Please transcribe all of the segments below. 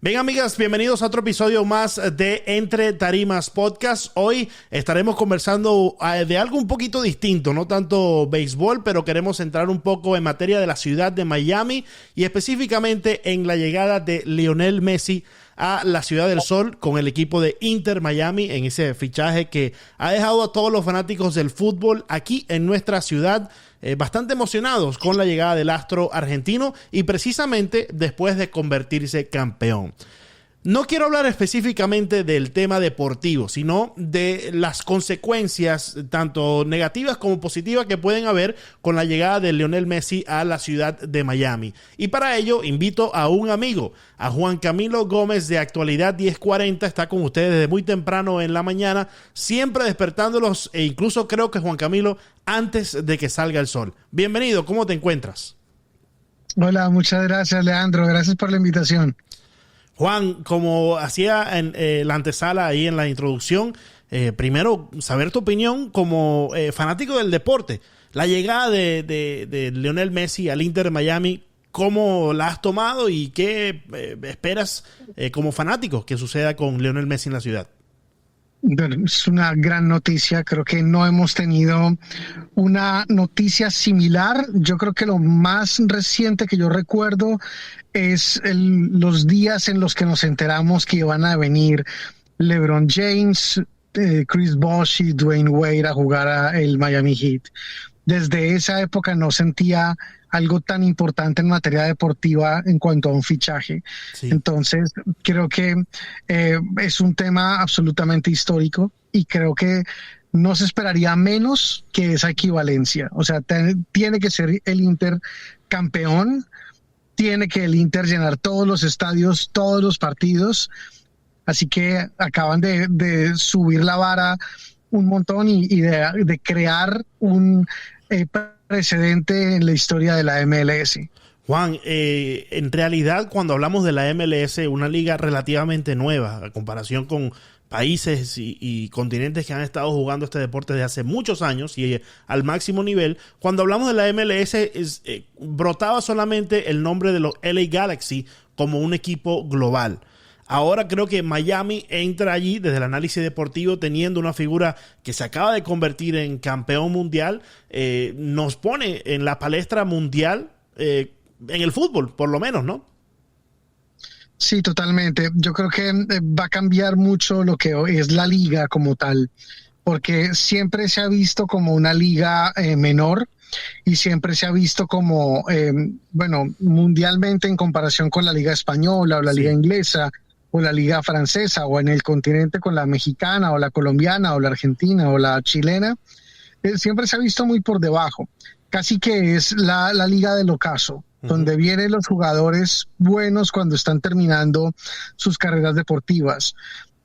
Bien, amigas, bienvenidos a otro episodio más de Entre Tarimas Podcast. Hoy estaremos conversando de algo un poquito distinto, no tanto béisbol, pero queremos entrar un poco en materia de la ciudad de Miami y específicamente en la llegada de Lionel Messi a la Ciudad del Sol con el equipo de Inter Miami, en ese fichaje que ha dejado a todos los fanáticos del fútbol aquí en nuestra ciudad bastante emocionados con la llegada del astro argentino y precisamente después de convertirse campeón. No quiero hablar específicamente del tema deportivo, sino de las consecuencias tanto negativas como positivas que pueden haber con la llegada de Lionel Messi a la ciudad de Miami. Y para ello invito a un amigo, a Juan Camilo Gómez de Actualidad 1040. Está con ustedes desde muy temprano en la mañana, siempre despertándolos e incluso creo que Juan Camilo antes de que salga el sol. Bienvenido, ¿cómo te encuentras? Hola, muchas gracias, Leandro. Gracias por la invitación. Juan, como hacía en la antesala ahí en la introducción, primero saber tu opinión como fanático del deporte. La llegada de Lionel Messi al Inter de Miami, ¿cómo la has tomado y qué esperas como fanático que suceda con Lionel Messi en la ciudad? Bueno, es una gran noticia. Creo que no hemos tenido una noticia similar. Yo creo que lo más reciente que yo recuerdo es los días en los que nos enteramos que iban a venir LeBron James, Chris Bosh y Dwayne Wade a jugar a el Miami Heat. Desde esa época no sentía algo tan importante en materia deportiva en cuanto a un fichaje. Sí. Entonces, creo que es un tema absolutamente histórico y creo que no se esperaría menos que esa equivalencia. O sea, tiene que ser el Inter campeón, tiene que el Inter llenar todos los estadios, todos los partidos. Así que acaban de subir la vara un montón y de crear un precedente en la historia de la MLS. Juan, en realidad cuando hablamos de la MLS, una liga relativamente nueva a comparación con países y continentes que han estado jugando este deporte desde hace muchos años y al máximo nivel, cuando hablamos de la MLS brotaba solamente el nombre de los LA Galaxy como un equipo global. Ahora creo que Miami entra allí desde el análisis deportivo teniendo una figura que se acaba de convertir en campeón mundial, nos pone en la palestra mundial en el fútbol, por lo menos, ¿no? Sí, totalmente. Yo creo que va a cambiar mucho lo que es la liga como tal, porque siempre se ha visto como una liga menor y siempre se ha visto como, mundialmente en comparación con la liga española o la liga inglesa, o la liga francesa, o en el continente con la mexicana, o la colombiana, o la argentina, o la chilena, siempre se ha visto muy por debajo. Casi que es la liga del ocaso, donde vienen los jugadores buenos cuando están terminando sus carreras deportivas.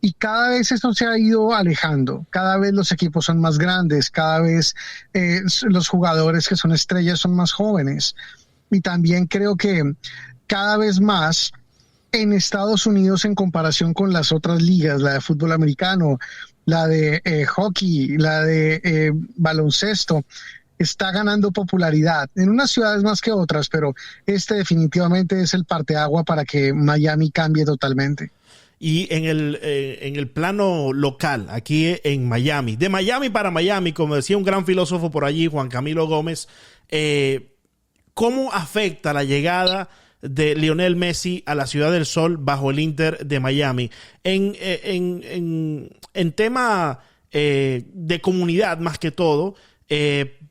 Y cada vez eso se ha ido alejando, cada vez los equipos son más grandes, cada vez los jugadores que son estrellas son más jóvenes. Y también creo que cada vez más en Estados Unidos en comparación con las otras ligas, la de fútbol americano, la de hockey, la de baloncesto, está ganando popularidad en unas ciudades más que otras, pero este definitivamente es el parteagua para que Miami cambie totalmente. Y en el plano local, aquí en Miami, de Miami para Miami, como decía un gran filósofo por allí, Juan Camilo Gómez, ¿cómo afecta la llegada de Lionel Messi a la Ciudad del Sol bajo el Inter de Miami? En tema de comunidad más que todo,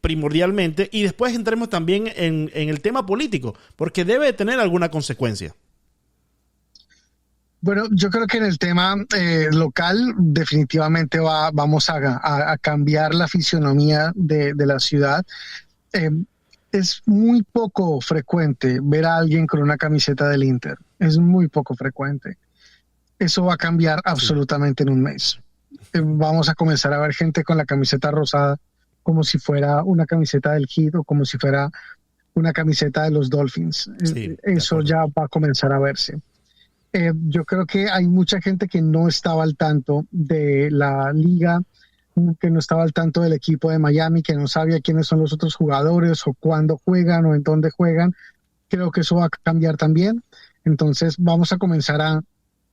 primordialmente, y después entremos también en el tema político, porque debe tener alguna consecuencia. Bueno, yo creo que en el tema local definitivamente vamos a cambiar la fisionomía de la ciudad. Es muy poco frecuente ver a alguien con una camiseta del Inter. Es muy poco frecuente. Eso va a cambiar absolutamente en un mes. Vamos a comenzar a ver gente con la camiseta rosada como si fuera una camiseta del Heat o como si fuera una camiseta de los Dolphins. Sí, eso ya va a comenzar a verse. Yo creo que hay mucha gente que no estaba al tanto de la liga, que no estaba al tanto del equipo de Miami, que no sabía quiénes son los otros jugadores o cuándo juegan o en dónde juegan. Creo que eso va a cambiar también. Entonces vamos a comenzar a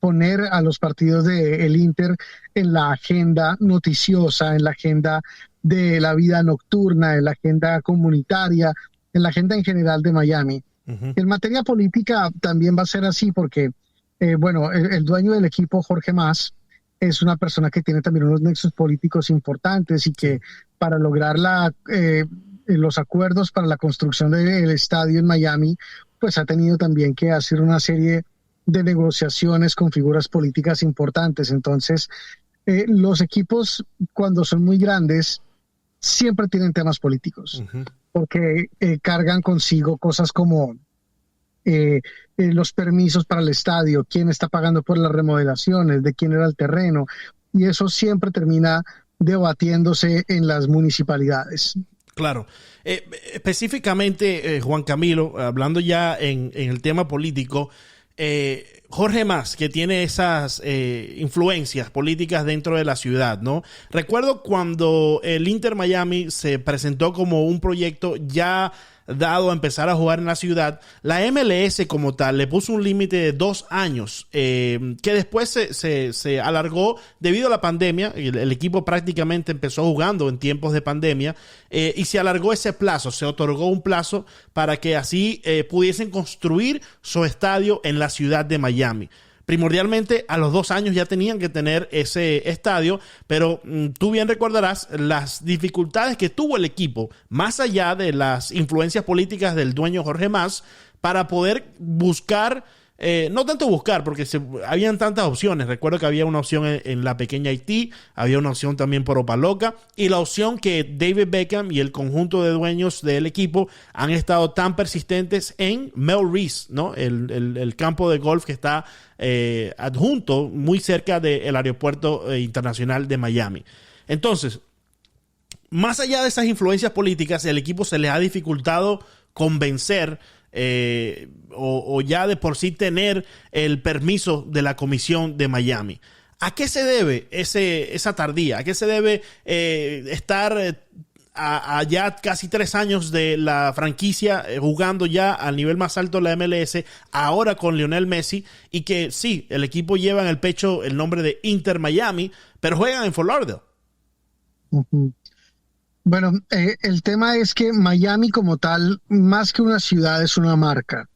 poner a los partidos del Inter en la agenda noticiosa, en la agenda de la vida nocturna, en la agenda comunitaria, en la agenda en general de Miami. En materia política también va a ser así porque, el dueño del equipo, Jorge Mas, es una persona que tiene también unos nexos políticos importantes y que para lograr los acuerdos para la construcción del estadio en Miami, pues ha tenido también que hacer una serie de negociaciones con figuras políticas importantes. Entonces, los equipos, cuando son muy grandes, siempre tienen temas políticos, porque cargan consigo cosas como los permisos para el estadio, quién está pagando por las remodelaciones, de quién era el terreno, y eso siempre termina debatiéndose en las municipalidades. Claro. Específicamente, Juan Camilo, hablando ya en el tema político, Jorge Mas, que tiene esas influencias políticas dentro de la ciudad, ¿no? Recuerdo cuando el Inter Miami se presentó como un proyecto ya dado a empezar a jugar en la ciudad, la MLS como tal le puso un límite de 2 años, que después se alargó debido a la pandemia. El equipo prácticamente empezó jugando en tiempos de pandemia, y se alargó ese plazo, se otorgó un plazo para que así pudiesen construir su estadio en la ciudad de Miami. Primordialmente, a los 2 años ya tenían que tener ese estadio, pero tú bien recordarás las dificultades que tuvo el equipo, más allá de las influencias políticas del dueño Jorge Mas, para poder buscar, no tanto buscar, porque habían tantas opciones. Recuerdo que había una opción en la pequeña Haití, había una opción también por Opa-Locka, y la opción que David Beckham y el conjunto de dueños del equipo han estado tan persistentes en Melreese, ¿no? El campo de golf que está adjunto muy cerca del aeropuerto internacional de Miami. Entonces, más allá de esas influencias políticas, el equipo se les ha dificultado convencer o ya de por sí tener el permiso de la comisión de Miami. ¿A qué se debe esa tardía? ¿A qué se debe estar a ya casi 3 años de la franquicia jugando ya al nivel más alto de la MLS, ahora con Lionel Messi, y que sí, el equipo lleva en el pecho el nombre de Inter Miami, pero juegan en Fort Lauderdale? Bueno, el tema es que Miami como tal, más que una ciudad, es una marca.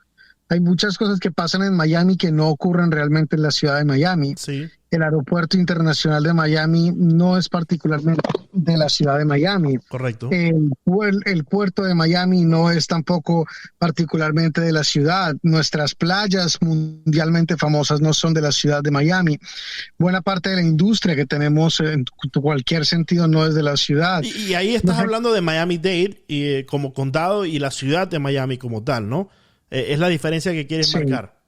Hay muchas cosas que pasan en Miami que no ocurren realmente en la ciudad de Miami. Sí. El aeropuerto internacional de Miami no es particularmente de la ciudad de Miami. Correcto. El puerto de Miami no es tampoco particularmente de la ciudad. Nuestras playas mundialmente famosas no son de la ciudad de Miami. Buena parte de la industria que tenemos en cualquier sentido no es de la ciudad. Y ahí estás hablando de Miami-Dade como condado y la ciudad de Miami como tal, ¿no? Es la diferencia que quieres marcar.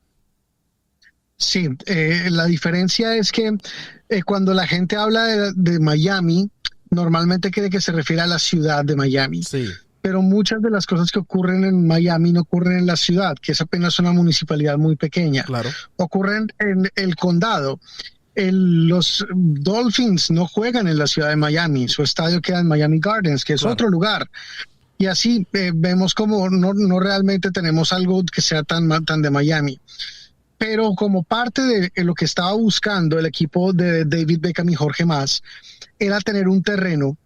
Sí, la diferencia es que cuando la gente habla de Miami, normalmente cree que se refiere a la ciudad de Miami. Sí. Pero muchas de las cosas que ocurren en Miami no ocurren en la ciudad, que es apenas una municipalidad muy pequeña. Claro. Ocurren en el condado. Los Dolphins no juegan en la ciudad de Miami, su estadio queda en Miami Gardens, que es otro lugar. Y así vemos como no realmente tenemos algo que sea tan de Miami. Pero como parte de lo que estaba buscando el equipo de David Beckham y Jorge Mas, era tener un terreno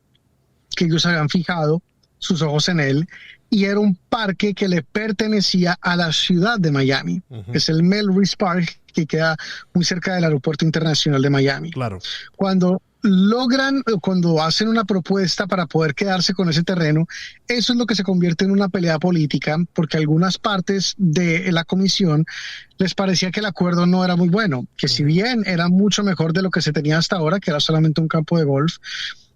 que ellos habían fijado sus ojos en él, y era un parque que le pertenecía a la ciudad de Miami. Es el Melreese Park, que queda muy cerca del aeropuerto internacional de Miami. Claro. Cuando hacen una propuesta para poder quedarse con ese terreno, eso es lo que se convierte en una pelea política, porque algunas partes de la comisión les parecía que el acuerdo no era muy bueno, que si bien era mucho mejor de lo que se tenía hasta ahora, que era solamente un campo de golf,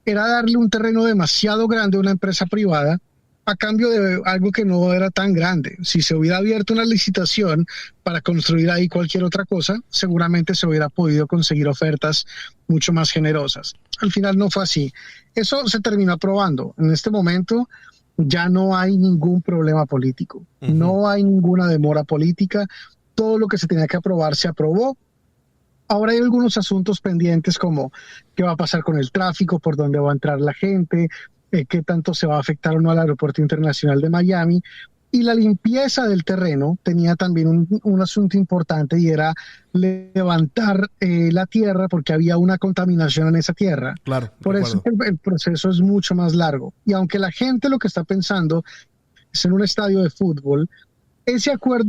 era darle un terreno demasiado grande a una empresa privada a cambio de algo que no era tan grande. Si se hubiera abierto una licitación para construir ahí cualquier otra cosa, seguramente se hubiera podido conseguir ofertas mucho más generosas. Al final no fue así. Eso se terminó aprobando. En este momento ya no hay ningún problema político. No hay ninguna demora política. Todo lo que se tenía que aprobar se aprobó. Ahora hay algunos asuntos pendientes, como qué va a pasar con el tráfico, por dónde va a entrar la gente, qué tanto se va a afectar o no al aeropuerto internacional de Miami, Y la limpieza del terreno tenía también un asunto importante, y era levantar la tierra, porque había una contaminación en esa tierra. Claro, Por eso el proceso es mucho más largo. Y aunque la gente lo que está pensando es en un estadio de fútbol, ese acuerdo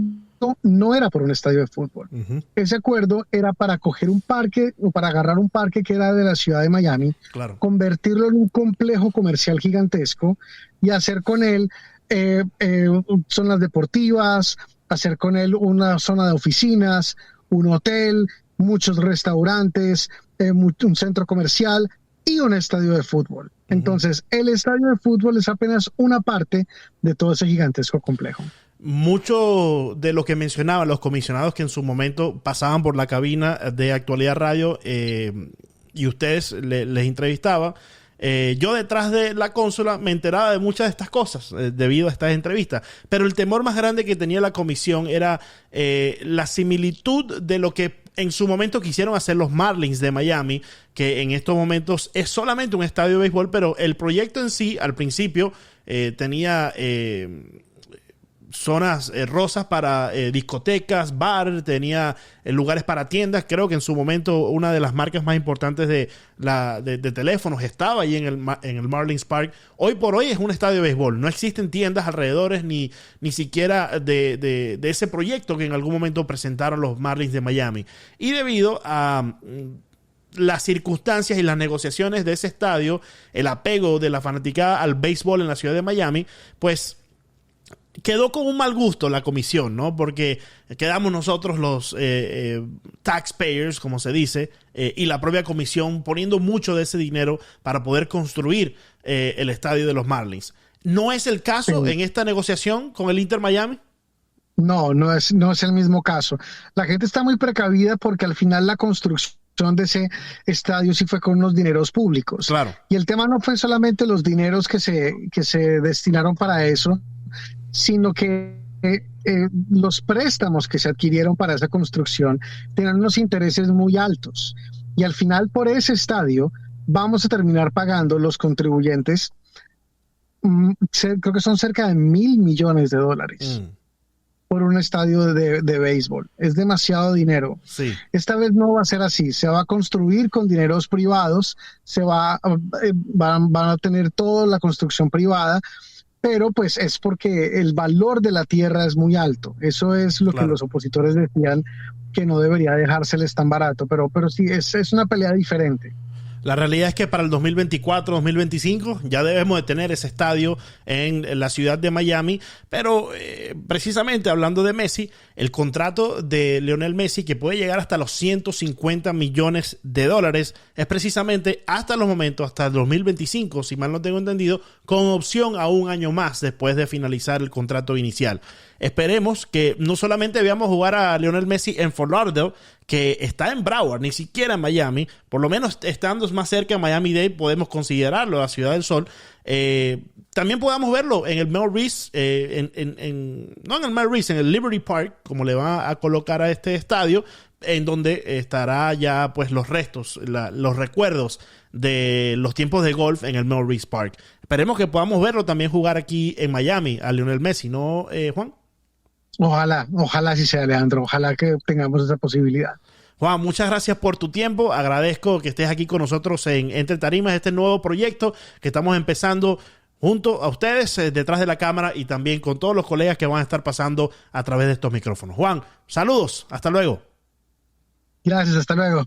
no era por un estadio de fútbol. Uh-huh. Ese acuerdo era para coger un parque, o para agarrar un parque que era de la ciudad de Miami, claro, convertirlo en un complejo comercial gigantesco y hacer con él zonas deportivas, hacer con él una zona de oficinas, un hotel, muchos restaurantes, un centro comercial y un estadio de fútbol. Uh-huh. Entonces, el estadio de fútbol es apenas una parte de todo ese gigantesco complejo. Mucho de lo que mencionaban los comisionados que en su momento pasaban por la cabina de Actualidad Radio y ustedes les entrevistaba, yo detrás de la consola me enteraba de muchas de estas cosas debido a estas entrevistas, pero el temor más grande que tenía la comisión era la similitud de lo que en su momento quisieron hacer los Marlins de Miami, que en estos momentos es solamente un estadio de béisbol, pero el proyecto en sí al principio tenía zonas rosas para discotecas, bar, tenía lugares para tiendas. Creo que en su momento una de las marcas más importantes de teléfonos estaba ahí en el Marlins Park. Hoy por hoy es un estadio de béisbol. No existen tiendas alrededores ni siquiera de ese proyecto que en algún momento presentaron los Marlins de Miami. Y debido a las circunstancias y las negociaciones de ese estadio, el apego de la fanaticada al béisbol en la ciudad de Miami, pues quedó con un mal gusto la comisión, ¿no? Porque quedamos nosotros los taxpayers, como se dice, y la propia comisión poniendo mucho de ese dinero para poder construir el estadio de los Marlins. ¿No es el caso en esta negociación con el Inter Miami? No es el mismo caso. La gente está muy precavida porque al final la construcción de ese estadio sí fue con unos dineros públicos. Claro. Y el tema no fue solamente los dineros que se destinaron para eso, sino que los préstamos que se adquirieron para esa construcción tienen unos intereses muy altos. Y al final, por ese estadio, vamos a terminar pagando los contribuyentes, creo que son cerca de $1,000 millones por un estadio de béisbol. Es demasiado dinero. Sí. Esta vez no va a ser así. Se va a construir con dineros privados, van a tener toda la construcción privada, pero pues es porque el valor de la tierra es muy alto. Eso es lo que los opositores decían, que no debería dejárseles tan barato, pero sí, es una pelea diferente. La realidad es que para el 2024-2025 ya debemos de tener ese estadio en la ciudad de Miami, pero precisamente hablando de Messi, el contrato de Lionel Messi, que puede llegar hasta los $150 millones, es precisamente hasta los momentos, hasta el 2025, si mal no tengo entendido, con opción a un año más después de finalizar el contrato inicial. Esperemos que no solamente veamos jugar a Lionel Messi en Fort Lauderdale, que está en Broward, ni siquiera en Miami, por lo menos estando más cerca de Miami-Dade podemos considerarlo la Ciudad del Sol. También podamos verlo en el Mel Reese, no en el Mel Reese, en el Liberty Park, como le va a colocar a este estadio, en donde estará ya pues los restos, los recuerdos de los tiempos de golf en el Mel Reese Park. Esperemos que podamos verlo también jugar aquí en Miami a Lionel Messi, ¿no, Juan? Ojalá sí sea, Leandro. Ojalá que tengamos esa posibilidad. Juan, muchas gracias por tu tiempo. Agradezco que estés aquí con nosotros en Entre Tarimas, este nuevo proyecto que estamos empezando junto a ustedes detrás de la cámara y también con todos los colegas que van a estar pasando a través de estos micrófonos. Juan, saludos. Hasta luego. Gracias, hasta luego.